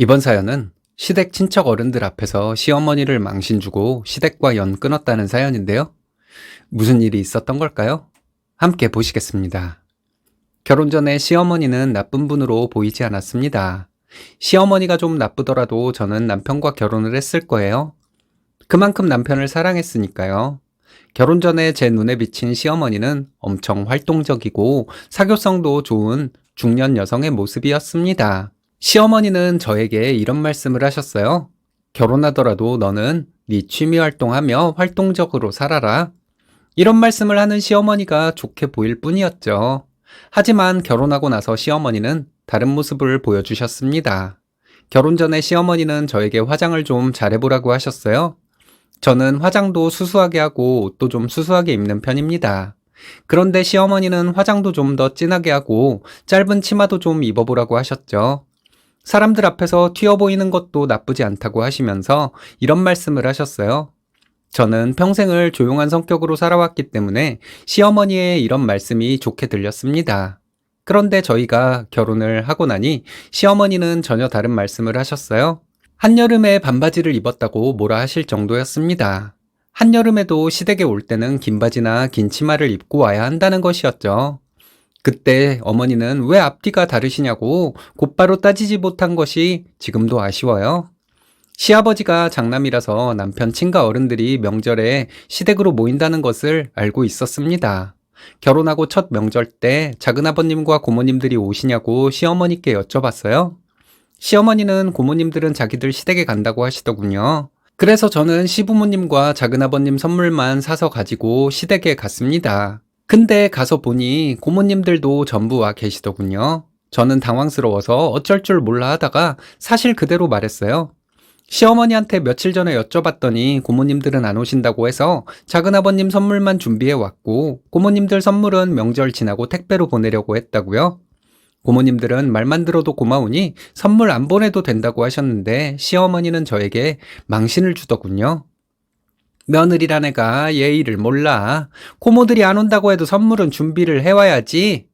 이번 사연은 시댁 친척 어른들 앞에서 시어머니를 망신 주고 시댁과 연 끊었다는 사연인데요. 무슨 일이 있었던 걸까요? 함께 보시겠습니다. 결혼 전에 시어머니는 나쁜 분으로 보이지 않았습니다. 시어머니가 좀 나쁘더라도 저는 남편과 결혼을 했을 거예요. 그만큼 남편을 사랑했으니까요. 결혼 전에 제 눈에 비친 시어머니는 엄청 활동적이고 사교성도 좋은 중년 여성의 모습이었습니다. 시어머니는 저에게 이런 말씀을 하셨어요. 결혼하더라도 너는 네 취미 활동하며 활동적으로 살아라. 이런 말씀을 하는 시어머니가 좋게 보일 뿐이었죠. 하지만 결혼하고 나서 시어머니는 다른 모습을 보여주셨습니다. 결혼 전에 시어머니는 저에게 화장을 좀 잘해보라고 하셨어요. 저는 화장도 수수하게 하고 옷도 좀 수수하게 입는 편입니다. 그런데 시어머니는 화장도 좀 더 진하게 하고 짧은 치마도 좀 입어보라고 하셨죠. 사람들 앞에서 튀어 보이는 것도 나쁘지 않다고 하시면서 이런 말씀을 하셨어요. 저는 평생을 조용한 성격으로 살아왔기 때문에 시어머니의 이런 말씀이 좋게 들렸습니다. 그런데 저희가 결혼을 하고 나니 시어머니는 전혀 다른 말씀을 하셨어요. 한여름에 반바지를 입었다고 뭐라 하실 정도였습니다. 한여름에도 시댁에 올 때는 긴 바지나 긴 치마를 입고 와야 한다는 것이었죠. 그때 어머니는 왜 앞뒤가 다르시냐고 곧바로 따지지 못한 것이 지금도 아쉬워요. 시아버지가 장남이라서 남편 친가 어른들이 명절에 시댁으로 모인다는 것을 알고 있었습니다. 결혼하고 첫 명절 때 작은아버님과 고모님들이 오시냐고 시어머니께 여쭤봤어요. 시어머니는 고모님들은 자기들 시댁에 간다고 하시더군요. 그래서 저는 시부모님과 작은아버님 선물만 사서 가지고 시댁에 갔습니다. 근데 가서 보니 고모님들도 전부 와 계시더군요. 저는 당황스러워서 어쩔 줄 몰라 하다가 사실 그대로 말했어요. 시어머니한테 며칠 전에 여쭤봤더니 고모님들은 안 오신다고 해서 작은아버님 선물만 준비해 왔고 고모님들 선물은 명절 지나고 택배로 보내려고 했다고요. 고모님들은 말만 들어도 고마우니 선물 안 보내도 된다고 하셨는데 시어머니는 저에게 망신을 주더군요. 며느리란 애가 예의를 몰라. 고모들이 안 온다고 해도 선물은 준비를 해와야지.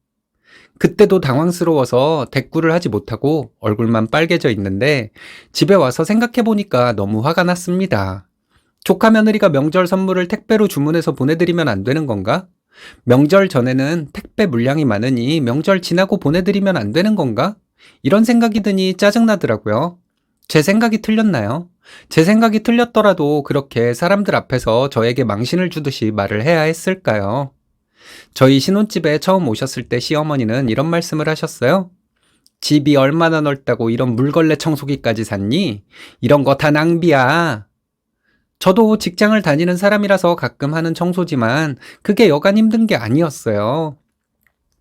그때도 당황스러워서 대꾸를 하지 못하고 얼굴만 빨개져 있는데 집에 와서 생각해보니까 너무 화가 났습니다. 조카 며느리가 명절 선물을 택배로 주문해서 보내드리면 안 되는 건가? 명절 전에는 택배 물량이 많으니 명절 지나고 보내드리면 안 되는 건가? 이런 생각이 드니 짜증나더라고요. 제 생각이 틀렸나요? 제 생각이 틀렸더라도 그렇게 사람들 앞에서 저에게 망신을 주듯이 말을 해야 했을까요? 저희 신혼집에 처음 오셨을 때 시어머니는 이런 말씀을 하셨어요. 집이 얼마나 넓다고 이런 물걸레 청소기까지 샀니? 이런 거 다 낭비야. 저도 직장을 다니는 사람이라서 가끔 하는 청소지만 그게 여간 힘든 게 아니었어요.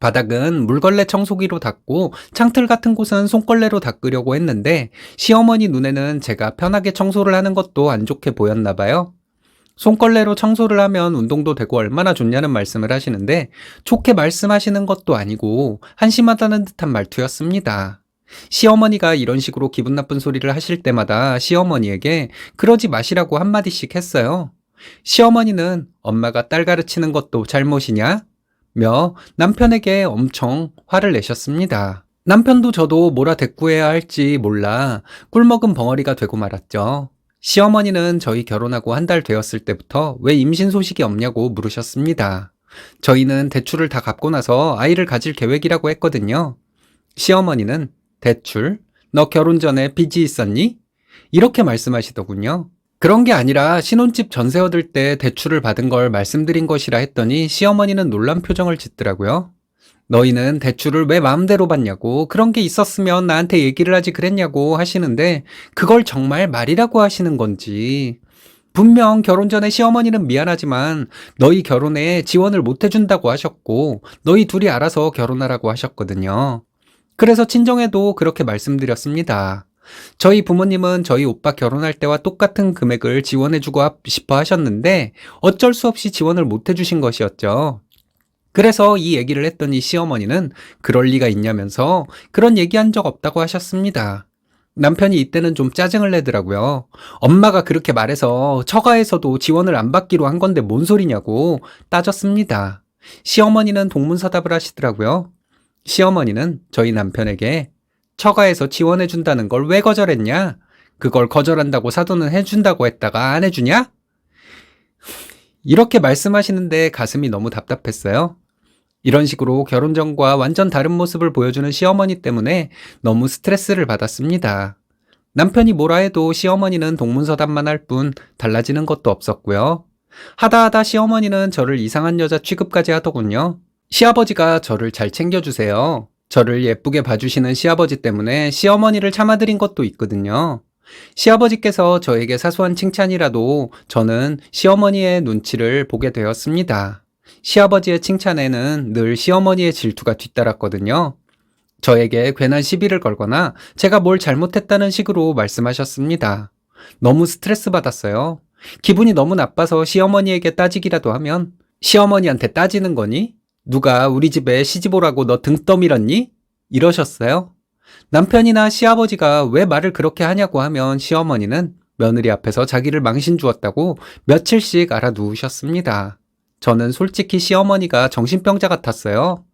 바닥은 물걸레 청소기로 닦고 창틀 같은 곳은 손걸레로 닦으려고 했는데 시어머니 눈에는 제가 편하게 청소를 하는 것도 안 좋게 보였나 봐요. 손걸레로 청소를 하면 운동도 되고 얼마나 좋냐는 말씀을 하시는데 좋게 말씀하시는 것도 아니고 한심하다는 듯한 말투였습니다. 시어머니가 이런 식으로 기분 나쁜 소리를 하실 때마다 시어머니에게 그러지 마시라고 한마디씩 했어요. 시어머니는 엄마가 딸 가르치는 것도 잘못이냐? 며 남편에게 엄청 화를 내셨습니다. 남편도 저도 뭐라 대꾸해야 할지 몰라 꿀먹은 벙어리가 되고 말았죠. 시어머니는 저희 결혼하고 한 달 되었을 때부터 왜 임신 소식이 없냐고 물으셨습니다. 저희는 대출을 다 갚고 나서 아이를 가질 계획이라고 했거든요. 시어머니는 대출? 너 결혼 전에 빚이 있었니? 이렇게 말씀하시더군요. 그런 게 아니라 신혼집 전세 얻을 때 대출을 받은 걸 말씀드린 것이라 했더니 시어머니는 놀란 표정을 짓더라고요. 너희는 대출을 왜 마음대로 받냐고 그런 게 있었으면 나한테 얘기를 하지 그랬냐고 하시는데 그걸 정말 말이라고 하시는 건지. 분명 결혼 전에 시어머니는 미안하지만 너희 결혼에 지원을 못 해준다고 하셨고 너희 둘이 알아서 결혼하라고 하셨거든요. 그래서 친정에도 그렇게 말씀드렸습니다. 저희 부모님은 저희 오빠 결혼할 때와 똑같은 금액을 지원해주고 싶어 하셨는데 어쩔 수 없이 지원을 못 해주신 것이었죠. 그래서 이 얘기를 했더니 시어머니는 그럴 리가 있냐면서 그런 얘기한 적 없다고 하셨습니다. 남편이 이때는 좀 짜증을 내더라고요. 엄마가 그렇게 말해서 처가에서도 지원을 안 받기로 한 건데 뭔 소리냐고 따졌습니다. 시어머니는 동문서답을 하시더라고요. 시어머니는 저희 남편에게 처가에서 지원해준다는 걸 왜 거절했냐? 그걸 거절한다고 사돈은 해준다고 했다가 안 해주냐? 이렇게 말씀하시는데 가슴이 너무 답답했어요. 이런 식으로 결혼 전과 완전 다른 모습을 보여주는 시어머니 때문에 너무 스트레스를 받았습니다. 남편이 뭐라 해도 시어머니는 동문서답만 할 뿐 달라지는 것도 없었고요. 하다 시어머니는 저를 이상한 여자 취급까지 하더군요. 시아버지가 저를 잘 챙겨주세요. 저를 예쁘게 봐주시는 시아버지 때문에 시어머니를 참아드린 것도 있거든요. 시아버지께서 저에게 사소한 칭찬이라도 저는 시어머니의 눈치를 보게 되었습니다. 시아버지의 칭찬에는 늘 시어머니의 질투가 뒤따랐거든요. 저에게 괜한 시비를 걸거나 제가 뭘 잘못했다는 식으로 말씀하셨습니다. 너무 스트레스 받았어요. 기분이 너무 나빠서 시어머니에게 따지기라도 하면 시어머니한테 따지는 거니? 누가 우리 집에 시집 오라고 너 등 떠밀었니? 이러셨어요. 남편이나 시아버지가 왜 말을 그렇게 하냐고 하면 시어머니는 며느리 앞에서 자기를 망신 주었다고 며칠씩 알아누우셨습니다. 저는 솔직히 시어머니가 정신병자 같았어요.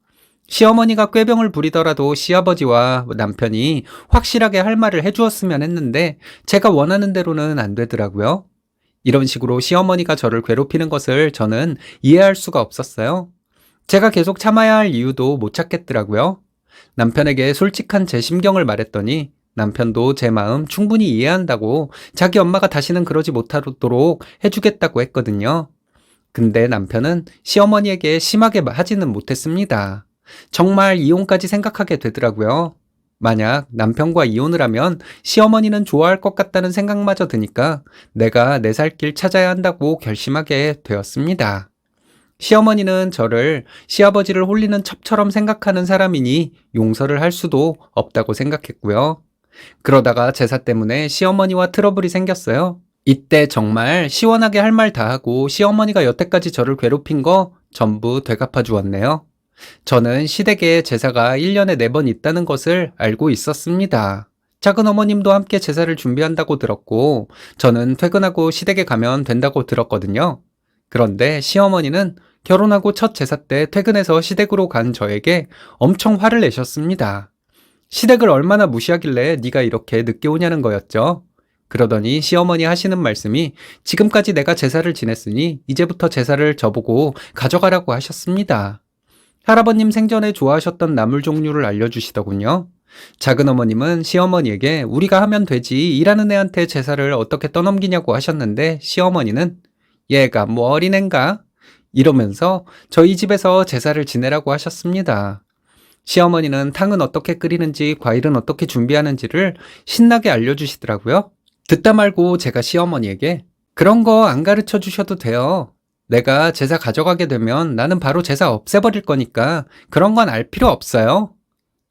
시어머니가 꾀병을 부리더라도 시아버지와 남편이 확실하게 할 말을 해주었으면 했는데 제가 원하는 대로는 안 되더라고요. 이런 식으로 시어머니가 저를 괴롭히는 것을 저는 이해할 수가 없었어요. 제가 계속 참아야 할 이유도 못 찾겠더라고요. 남편에게 솔직한 제 심경을 말했더니 남편도 제 마음 충분히 이해한다고 자기 엄마가 다시는 그러지 못하도록 해주겠다고 했거든요. 근데 남편은 시어머니에게 심하게 하지는 못했습니다. 정말 이혼까지 생각하게 되더라고요. 만약 남편과 이혼을 하면 시어머니는 좋아할 것 같다는 생각마저 드니까 내가 내 살 길 찾아야 한다고 결심하게 되었습니다. 시어머니는 저를 시아버지를 홀리는 첩처럼 생각하는 사람이니 용서를 할 수도 없다고 생각했고요. 그러다가 제사 때문에 시어머니와 트러블이 생겼어요. 이때 정말 시원하게 할 말 다 하고 시어머니가 여태까지 저를 괴롭힌 거 전부 되갚아 주었네요. 저는 시댁에 제사가 1년에 4번 있다는 것을 알고 있었습니다. 작은 어머님도 함께 제사를 준비한다고 들었고 저는 퇴근하고 시댁에 가면 된다고 들었거든요. 그런데 시어머니는 결혼하고 첫 제사 때 퇴근해서 시댁으로 간 저에게 엄청 화를 내셨습니다. 시댁을 얼마나 무시하길래 네가 이렇게 늦게 오냐는 거였죠. 그러더니 시어머니 하시는 말씀이 지금까지 내가 제사를 지냈으니 이제부터 제사를 저보고 가져가라고 하셨습니다. 할아버님 생전에 좋아하셨던 나물 종류를 알려주시더군요. 작은 어머님은 시어머니에게 우리가 하면 되지 일하는 애한테 제사를 어떻게 떠넘기냐고 하셨는데 시어머니는 얘가 뭐 어린애인가? 이러면서 저희 집에서 제사를 지내라고 하셨습니다. 시어머니는 탕은 어떻게 끓이는지 과일은 어떻게 준비하는지를 신나게 알려주시더라고요. 듣다 말고 제가 시어머니에게 그런 거 안 가르쳐 주셔도 돼요. 내가 제사 가져가게 되면 나는 바로 제사 없애버릴 거니까 그런 건 알 필요 없어요.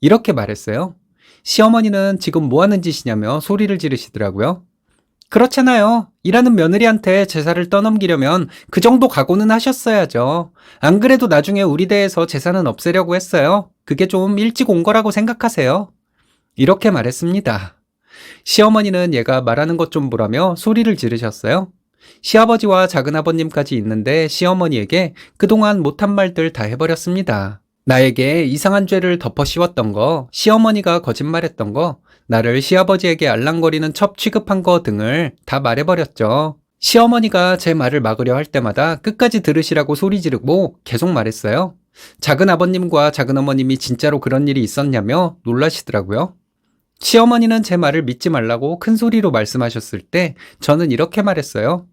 이렇게 말했어요. 시어머니는 지금 뭐 하는 짓이냐며 소리를 지르시더라고요. 그렇잖아요. 일하는 며느리한테 제사를 떠넘기려면 그 정도 각오는 하셨어야죠. 안 그래도 나중에 우리 대에서 제사는 없애려고 했어요. 그게 좀 일찍 온 거라고 생각하세요. 이렇게 말했습니다. 시어머니는 얘가 말하는 것 좀 보라며 소리를 지르셨어요. 시아버지와 작은아버님까지 있는데 시어머니에게 그동안 못한 말들 다 해버렸습니다. 나에게 이상한 죄를 덮어 씌웠던 거, 시어머니가 거짓말했던 거, 나를 시아버지에게 알랑거리는 첩 취급한 거 등을 다 말해버렸죠. 시어머니가 제 말을 막으려 할 때마다 끝까지 들으시라고 소리 지르고 계속 말했어요. 작은아버님과 작은어머님이 진짜로 그런 일이 있었냐며 놀라시더라고요. 시어머니는 제 말을 믿지 말라고 큰 소리로 말씀하셨을 때 저는 이렇게 말했어요.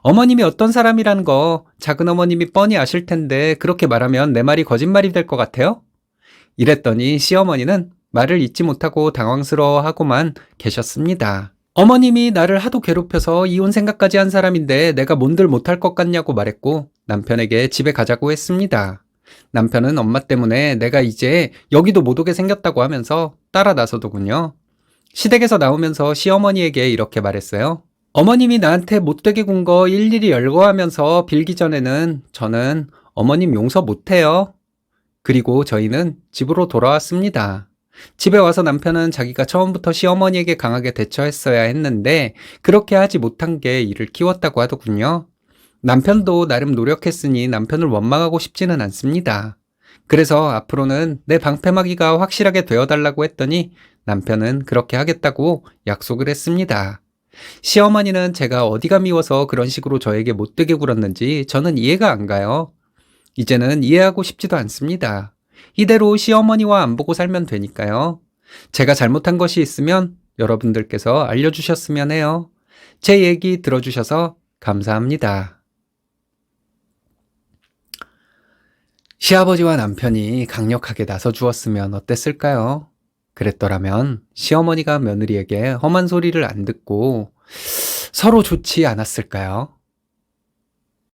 어머님이 어떤 사람이란 거 작은어머님이 뻔히 아실 텐데 그렇게 말하면 내 말이 거짓말이 될 것 같아요? 이랬더니 시어머니는 말을 잇지 못하고 당황스러워하고만 계셨습니다. 어머님이 나를 하도 괴롭혀서 이혼 생각까지 한 사람인데 내가 뭔들 못할 것 같냐고 말했고 남편에게 집에 가자고 했습니다. 남편은 엄마 때문에 내가 이제 여기도 못 오게 생겼다고 하면서 따라 나서더군요. 시댁에서 나오면서 시어머니에게 이렇게 말했어요. 어머님이 나한테 못되게 군 거 일일이 열거하면서 빌기 전에는 저는 어머님 용서 못해요. 그리고 저희는 집으로 돌아왔습니다. 집에 와서 남편은 자기가 처음부터 시어머니에게 강하게 대처했어야 했는데 그렇게 하지 못한 게 이를 키웠다고 하더군요. 남편도 나름 노력했으니 남편을 원망하고 싶지는 않습니다. 그래서 앞으로는 내 방패막이가 확실하게 되어달라고 했더니 남편은 그렇게 하겠다고 약속을 했습니다. 시어머니는 제가 어디가 미워서 그런 식으로 저에게 못되게 굴었는지 저는 이해가 안 가요. 이제는 이해하고 싶지도 않습니다. 이대로 시어머니와 안 보고 살면 되니까요. 제가 잘못한 것이 있으면 여러분들께서 알려주셨으면 해요. 제 얘기 들어주셔서 감사합니다. 시아버지와 남편이 강력하게 나서 주었으면 어땠을까요? 그랬더라면 시어머니가 며느리에게 험한 소리를 안 듣고 서로 좋지 않았을까요?